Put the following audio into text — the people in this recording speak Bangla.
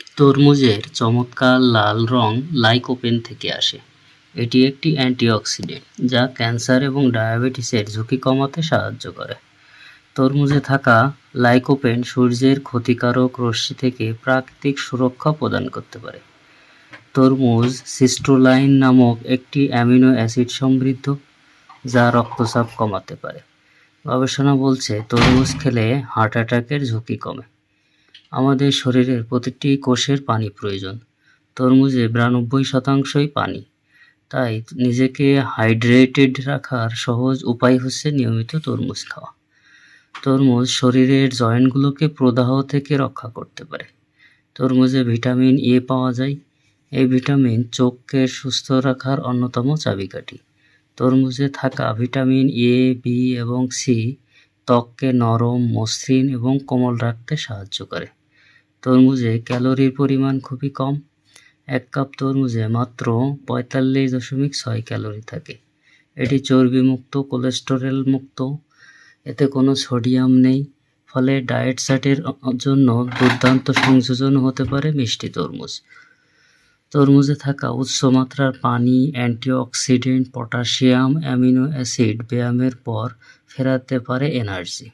তরমুজের চমৎকার লাল রং লাইকোপেন থেকে আসে। এটি একটি অ্যান্টিঅক্সিডেন্ট যা ক্যান্সার এবং ডায়াবেটিসের ঝুঁকি কমাতে সাহায্য করে। তরমুজে থাকা লাইকোপেন সূর্যের ক্ষতিকারক রশ্মি থেকে প্রাকৃতিক সুরক্ষা প্রদান করতে পারে। তরমুজ সিস্টোলাইন নামক একটি অ্যামিনো অ্যাসিড সমৃদ্ধ, যা রক্তচাপ কমাতে পারে। গবেষণা বলছে তরমুজ খেলে হার্ট অ্যাটাকের ঝুঁকি কমে। আমাদের শরীরের প্রতিটি কোষের পানি প্রয়োজন। তরমুজে 92% পানি। তাই নিজেকে হাইড্রেটেড রাখার সহজ উপায় হচ্ছে নিয়মিত তরমুজ খাওয়া। তরমুজ শরীরের জয়েন্টগুলোকে প্রদাহ থেকে রক্ষা করতে পারে। তরমুজে ভিটামিন এ পাওয়া যায়। এই ভিটামিন চোখকে সুস্থ রাখার অন্যতম চাবিকাঠি। তরমুজে থাকা ভিটামিন এ, বি এবং সি ত্বককে নরম, মসৃণ এবং কোমল রাখতে সাহায্য করে। তরমুজে ক্যালোরির পরিমাণ খুবই কম। 1 কাপ তরমুজে মাত্র 45.6 ক্যালোরি থাকে। এটি চর্বিমুক্ত, কোলেস্টেরল মুক্ত, এতে কোনো সোডিয়াম নেই। ফলে ডায়েট চার্টের জন্য দুর্দান্ত সংযোজন হতে পারে মিষ্টি তরমুজ। তরমুজে থাকা উচ্চ মাত্রার পানি, অ্যান্টিঅক্সিডেন্ট, পটাশিয়াম, অ্যামিনো অ্যাসিড ব্যায়ামের পর ফেরাতে পারে এনার্জি।